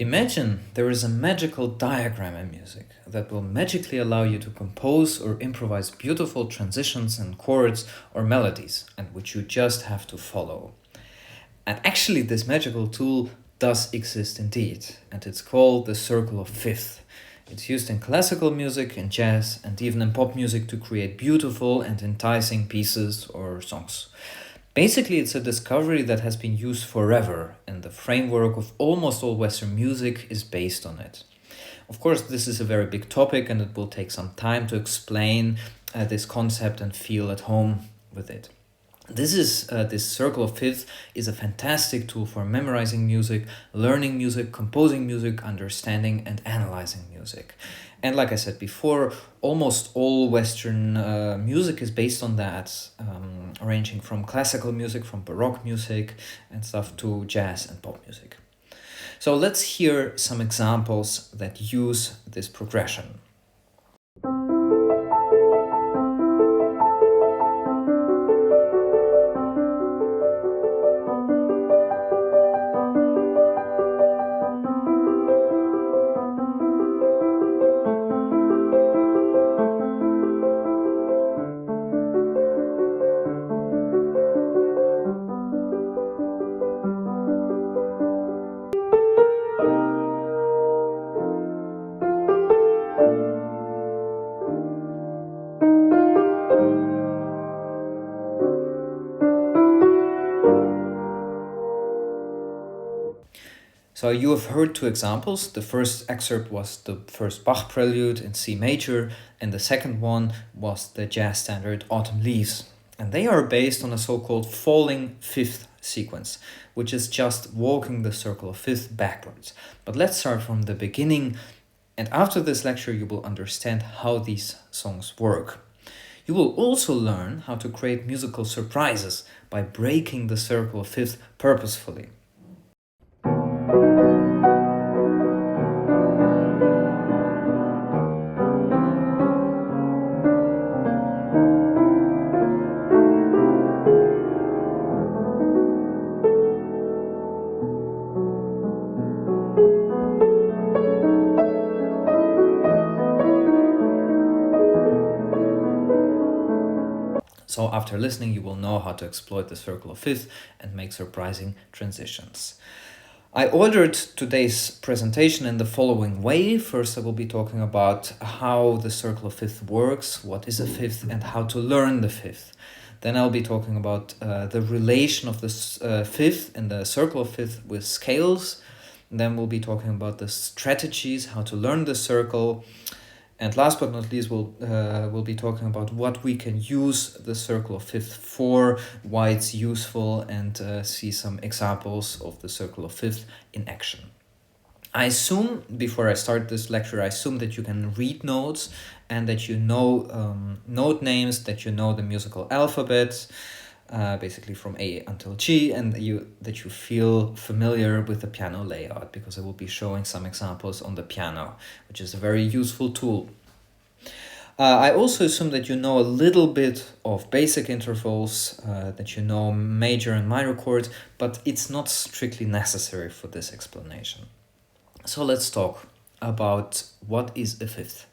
Imagine there is a magical diagram in music that will magically allow you to compose or improvise beautiful transitions and chords or melodies, and which you just have to follow. And actually, this magical tool does exist indeed, and it's called the circle of fifth. It's used in classical music, in jazz, and even in pop music to create beautiful and enticing pieces or songs. Basically, it's a discovery that has been used forever, and the framework of almost all Western music is based on it. Of course, this is a very big topic, and it will take some time to explain this concept and feel at home with it. This circle of fifths is a fantastic tool for memorizing music, learning music, composing music, understanding and analyzing music. And like I said before, almost all Western music is based on that, ranging from classical music, from Baroque music and stuff to jazz and pop music. So let's hear some examples that use this progression. So you have heard two examples. The first excerpt was the first Bach prelude in C major, and the second one was the jazz standard Autumn Leaves. And they are based on a so-called falling fifth sequence, which is just walking the circle of fifth backwards. But let's start from the beginning, and after this lecture you will understand how these songs work. You will also learn how to create musical surprises by breaking the circle of fifth purposefully. So after listening, you will know how to exploit the circle of fifth and make surprising transitions. I ordered today's presentation in the following way. First, I will be talking about how the circle of fifth works, what is a fifth, and how to learn the fifth. Then I'll be talking about the relation of the fifth and the circle of fifth with scales. And then we'll be talking about the strategies, how to learn the circle. And last but not least, we'll be talking about what we can use the circle of fifth for, why it's useful, and see some examples of the circle of fifth in action. I assume, before I start this lecture, I assume that you can read notes and that you know note names, that you know the musical alphabet, basically from A until G, and that you feel familiar with the piano layout, because I will be showing some examples on the piano, which is a very useful tool. I also assume that you know a little bit of basic intervals, that you know major and minor chords, but it's not strictly necessary for this explanation. So let's talk about what is a fifth.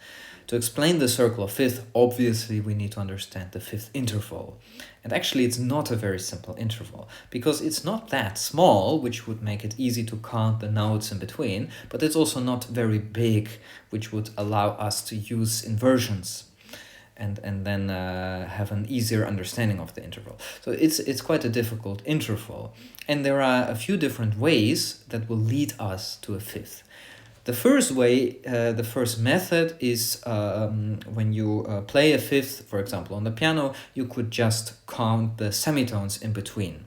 To explain the circle of fifth, obviously we need to understand the fifth interval. And actually it's not a very simple interval, because it's not that small, which would make it easy to count the notes in between, but it's also not very big, which would allow us to use inversions and then have an easier understanding of the interval. So it's quite a difficult interval. And there are a few different ways that will lead us to a fifth. The first way, the first method is when you play a fifth, for example, on the piano, you could just count the semitones in between.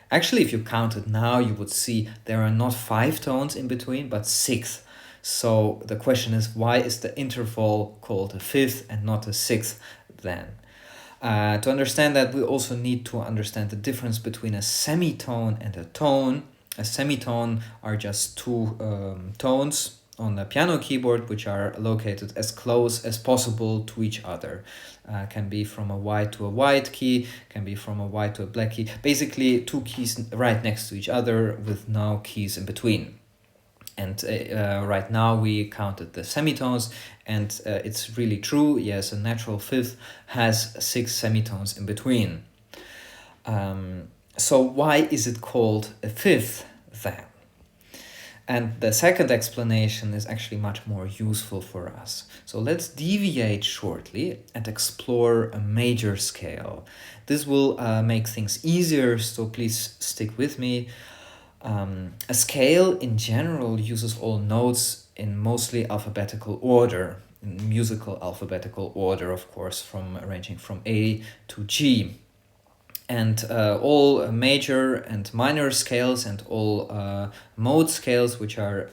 Actually, if you count it now, you would see there are not 5 tones in between, but 6. So the question is, why is the interval called a fifth and not a sixth then? To understand that, we also need to understand the difference between a semitone and a tone. A semitone are just 2 tones, on the piano keyboard, which are located as close as possible to each other. Can be from a white to a white key, can be from a white to a black key. Basically, two keys right next to each other with no keys in between. And right now we counted the semitones, and it's really true. Yes, a natural fifth has 6 semitones in between. So why is it called a fifth then? And the second explanation is actually much more useful for us. So let's deviate shortly and explore a major scale. This will make things easier, so please stick with me. A scale in general uses all notes in mostly alphabetical order, in musical alphabetical order, of course, from arranging from A to G. And all major and minor scales and all mode scales, which are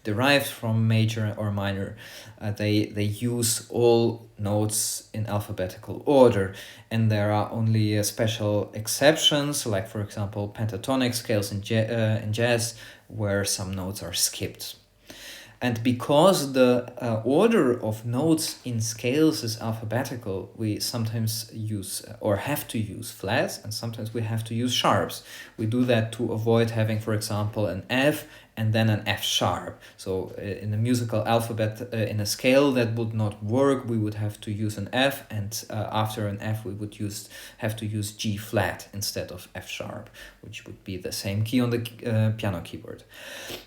derived from major or minor, they use all notes in alphabetical order. And there are only special exceptions, like for example pentatonic scales in jazz, where some notes are skipped. And because the order of notes in scales is alphabetical, we sometimes use or have to use flats, and sometimes we have to use sharps. We do that to avoid having, for example, an F and then an F sharp. So in the musical alphabet, in a scale that would not work, we would have to use an F, and after an F we would have to use G flat instead of F sharp, which would be the same key on the piano keyboard.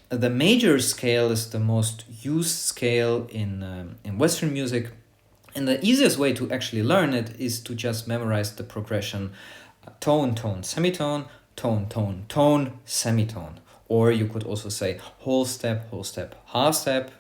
The major scale is the most used scale in Western music, and the easiest way to actually learn it is to just memorize the progression tone, tone, semitone, tone, tone, tone, semitone. Or you could also say whole step, half step,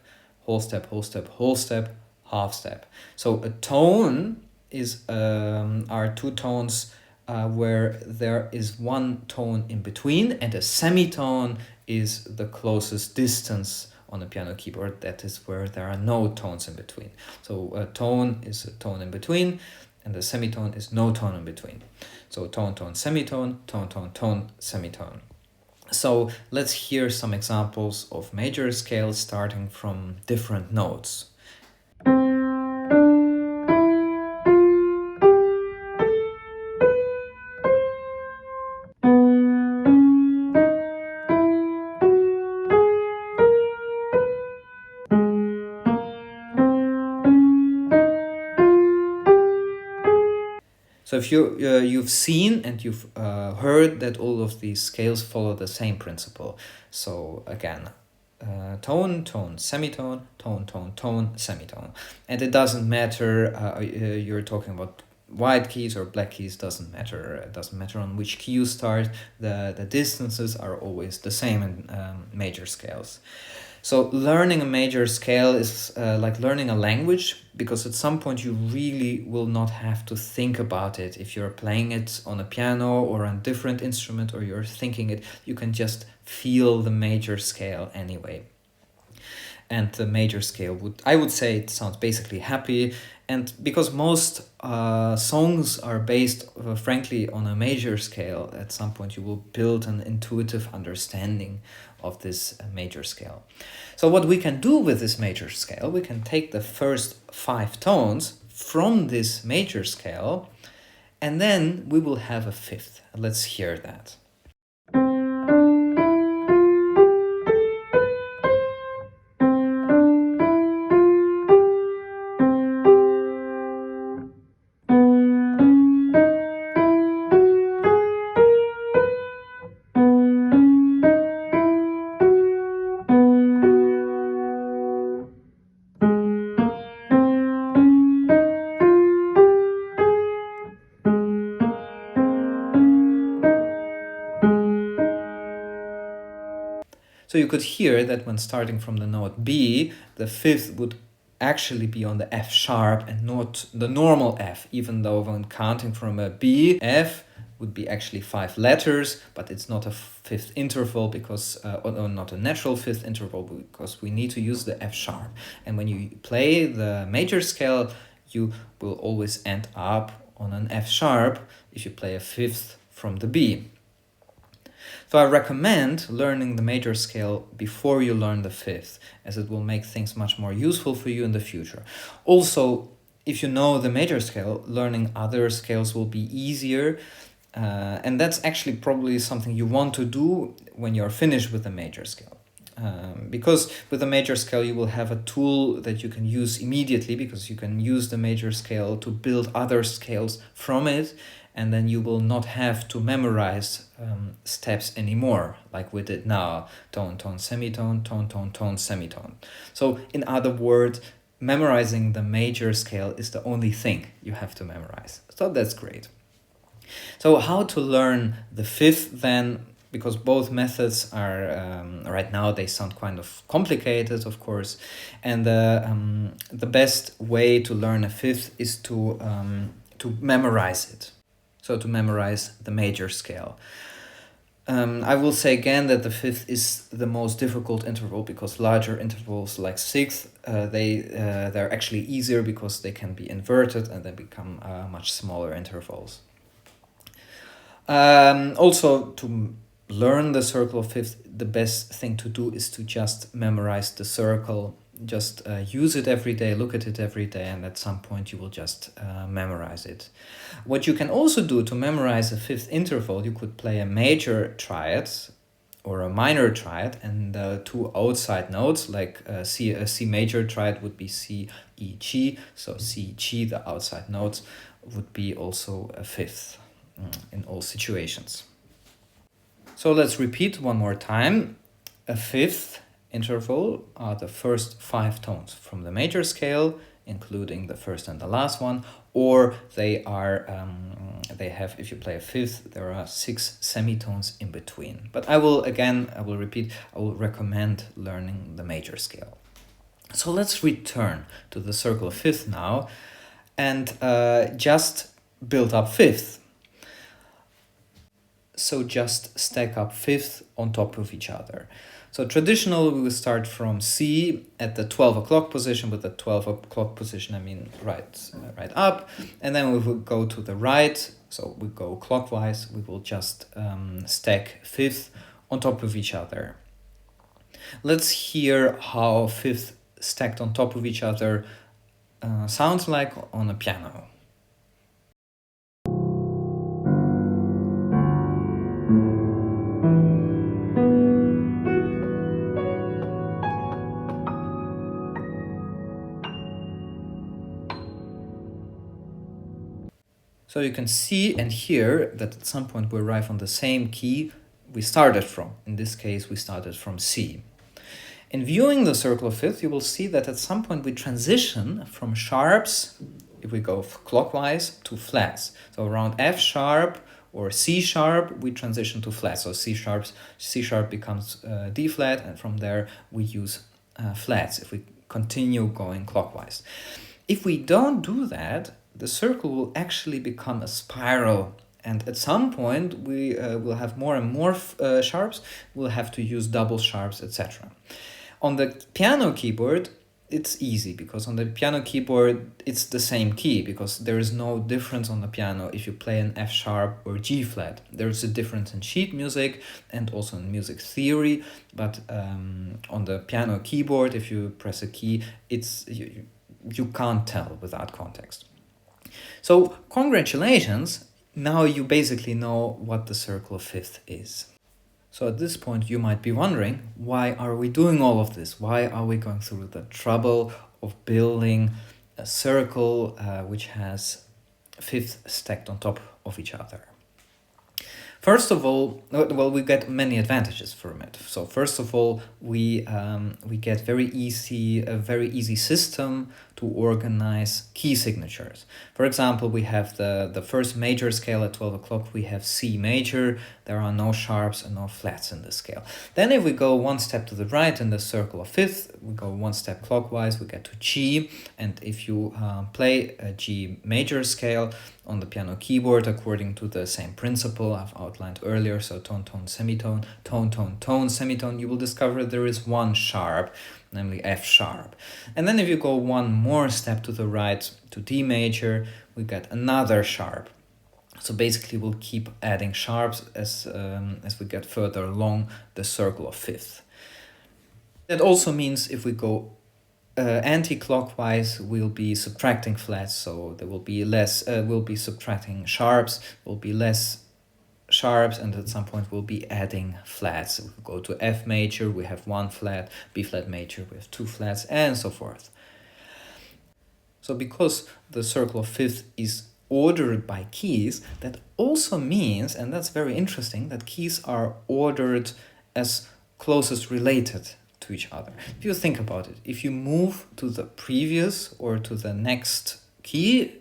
whole step, whole step, half step. So a tone is are two tones where there is one tone in between, and a semitone is the closest distance on a piano keyboard. That is where there are no tones in between. So a tone is a tone in between, and a semitone is no tone in between. So tone, tone, semitone, tone, tone, tone, semitone. So let's hear some examples of major scales starting from different notes. So if you've seen and you've heard that all of these scales follow the same principle. So again, tone, tone, semitone, tone, tone, tone, semitone. And it doesn't matter, you're talking about white keys or black keys, doesn't matter. It doesn't matter on which key you start. The distances are always the same in major scales. So learning a major scale is like learning a language, because at some point you really will not have to think about it. If you're playing it on a piano or on a different instrument, or you're thinking it, you can just feel the major scale anyway. And the major scale I would say it sounds basically happy. And because most songs are based, frankly, on a major scale, at some point you will build an intuitive understanding of this major scale. So what we can do with this major scale, we can take the first 5 tones from this major scale, and then we will have a fifth. Let's hear that. So you could hear that when starting from the note B, the fifth would actually be on the F sharp and not the normal F, even though when counting from a B, F would be actually 5 letters, but it's not a fifth interval because, or not a natural fifth interval, because we need to use the F sharp. And when you play the major scale, you will always end up on an F sharp if you play a fifth from the B. So I recommend learning the major scale before you learn the fifth, as it will make things much more useful for you in the future. Also, if you know the major scale, learning other scales will be easier. And that's actually probably something you want to do when you're finished with the major scale. Because with the major scale, you will have a tool that you can use immediately, because you can use the major scale to build other scales from it, and then you will not have to memorize steps anymore, like we did now: tone, tone, semitone, tone, tone, tone, semitone. So in other words, memorizing the major scale is the only thing you have to memorize. So that's great. So how to learn the fifth then? Because both methods are, right now they sound kind of complicated, of course, and the best way to learn a fifth is to memorize it. So to memorize the major scale. I will say again that the fifth is the most difficult interval, because larger intervals like sixth, they're actually easier because they can be inverted and they become much smaller intervals. Also, to learn the circle of fifth, the best thing to do is to just memorize the circle. Just use it every day, look at it every day, and at some point you will just memorize it. What you can also do to memorize a fifth interval, you could play a major triad or a minor triad, and two outside notes, like a C major triad would be C, E, G. So C, G, the outside notes, would be also a fifth in all situations. So let's repeat one more time. A fifth interval are the first 5 tones from the major scale, including the first and the last one, or they are they have, if you play a fifth, there are 6 semitones in between. But I will repeat, I will recommend learning the major scale. So let's return to the circle of fifth now, and just build up fifth. So just stack up fifth on top of each other. So traditionally we will start from C at the 12 o'clock position. With the 12 o'clock position, I mean right up, and then we will go to the right. So we go clockwise. We will just stack fifth on top of each other. Let's hear how fifth stacked on top of each other sounds like on a piano. So you can see and hear that at some point we arrive on the same key we started from. In this case, we started from C. In viewing the circle of fifth, you will see that at some point we transition from sharps, if we go clockwise, to flats. So around F sharp or C sharp, we transition to flats. So C sharp becomes D flat, and from there we use flats if we continue going clockwise. If we don't do that, the circle will actually become a spiral, and at some point we will have more and more sharps. We'll have to use double sharps, etc. On the piano keyboard, it's easy, because on the piano keyboard it's the same key, because there is no difference on the piano if you play an F sharp or G flat. There's a difference in sheet music and also in music theory, but on the piano keyboard, if you press a key, you can't tell without context. So congratulations, now you basically know what the circle of fifth is. So at this point you might be wondering, why are we doing all of this? Why are we going through the trouble of building a circle which has fifth stacked on top of each other? First of all, well, we get many advantages from it. So first of all, we get a very easy system to organize key signatures. For example, we have the first major scale at 12 o'clock, we have C major. There are no sharps and no flats in the scale. Then if we go one step to the right in the circle of fifth, we go one step clockwise, we get to G. And if you play a G major scale on the piano keyboard according to the same principle I've outlined earlier, so tone, tone, semitone, tone, tone, tone, semitone, you will discover there is one sharp, namely F sharp. And then if you go one more step to the right to D major, we get another sharp. So basically we'll keep adding sharps as we get further along the circle of fifth. That also means if we go anti-clockwise, we'll be subtracting flats, so there will be less, we'll be subtracting sharps, will be less sharps, and at some point we'll be adding flats. If we go to F major, we have one flat, B flat major, we have two flats, and so forth. So because the circle of fifth is ordered by keys, that also means, and that's very interesting, that keys are ordered as closest related to each other. If you think about it, if you move to the previous or to the next key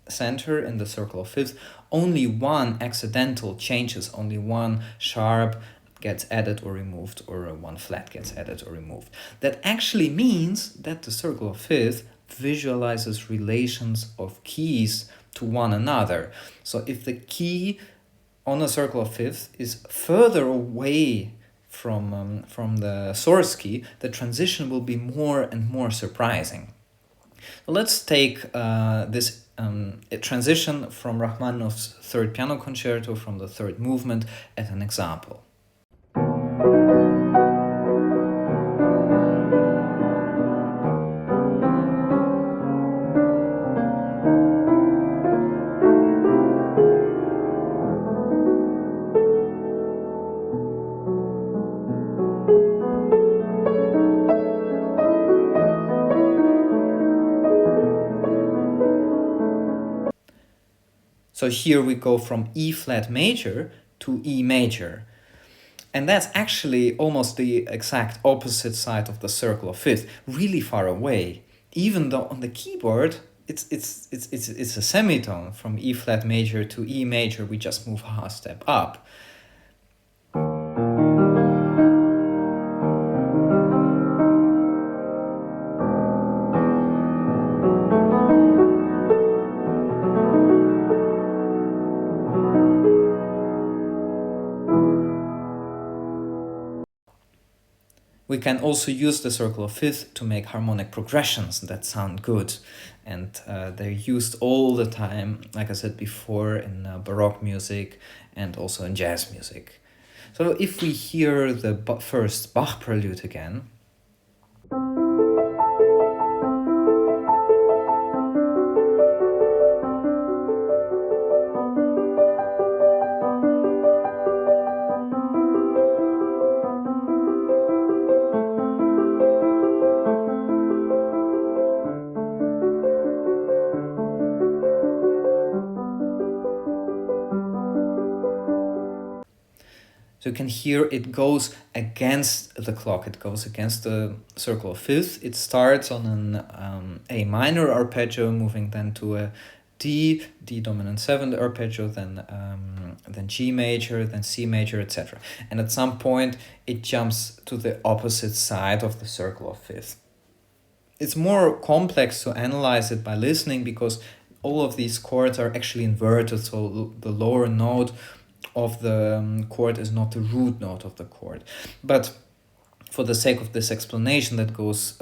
center in the circle of fifth, only one accidental changes, only one sharp gets added or removed, or one flat gets added or removed. That actually means that the circle of fifth visualizes relations of keys to one another. So if the key on a circle of fifth is further away from the source key, the transition will be more and more surprising. So let's take this a transition from Rachmaninoff's third piano concerto from the third movement as an example. So here we go from E flat major to E major. And that's actually almost the exact opposite side of the circle of fifth, really far away. Even though on the keyboard it's a semitone. From E flat major to E major, we just move half step up. We can also use the circle of fifth to make harmonic progressions that sound good. And they're used all the time, like I said before, in Baroque music and also in jazz music. So if we hear the first Bach prelude again, so you can hear it goes against the clock, it goes against the circle of fifth. It starts on an A minor arpeggio, moving then to a D dominant seventh arpeggio, then G major, then C major, etc. And at some point it jumps to the opposite side of the circle of fifth. It's more complex to analyze it by listening because all of these chords are actually inverted, so the lower note of the chord is not the root note of the chord. But for the sake of this explanation, that goes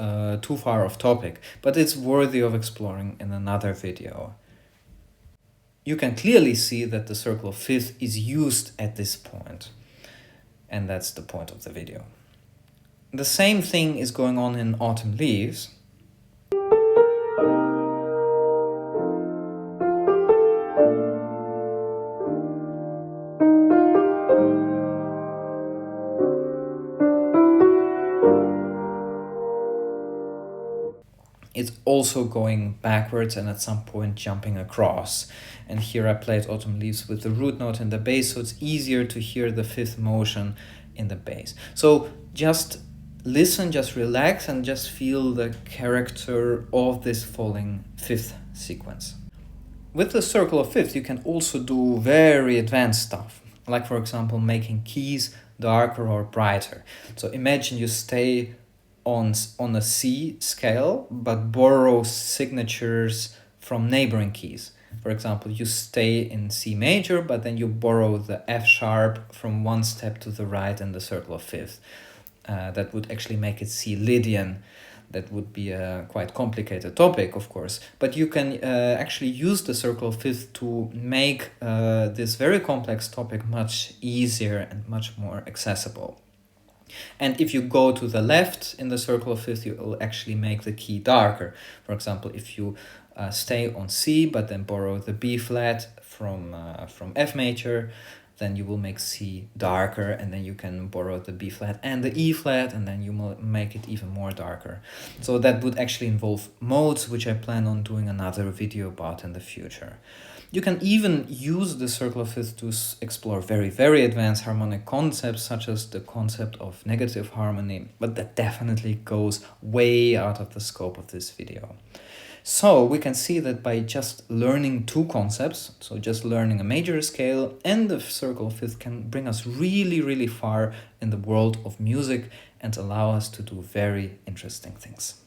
too far off topic, but it's worthy of exploring in another video. You can clearly see that the circle of fifth is used at this point, and that's the point of the video. The same thing is going on in Autumn Leaves. It's also going backwards and at some point jumping across. And here I played Autumn Leaves with the root note in the bass, so it's easier to hear the fifth motion in the bass. So just listen, just relax, and just feel the character of this falling fifth sequence. With the circle of fifth, you can also do very advanced stuff, like for example making keys darker or brighter. So imagine you stay on a C scale, but borrow signatures from neighboring keys. For example, you stay in C major, but then you borrow the F sharp from one step to the right in the circle of fifth. That would actually make it C Lydian. That would be a quite complicated topic, of course, but you can actually use the circle of fifth to make this very complex topic much easier and much more accessible. And if you go to the left in the circle of fifth, you will actually make the key darker. For example, if you stay on C but then borrow the B flat from F major, then you will make C darker, and then you can borrow the B flat and the E flat, and then you will make it even more darker. So that would actually involve modes, which I plan on doing another video about in the future. You can even use the circle of fifth to explore very, very advanced harmonic concepts, such as the concept of negative harmony, but that definitely goes way out of the scope of this video. So we can see that by just learning two concepts, so just learning a major scale and the circle of fifth, can bring us really, really far in the world of music and allow us to do very interesting things.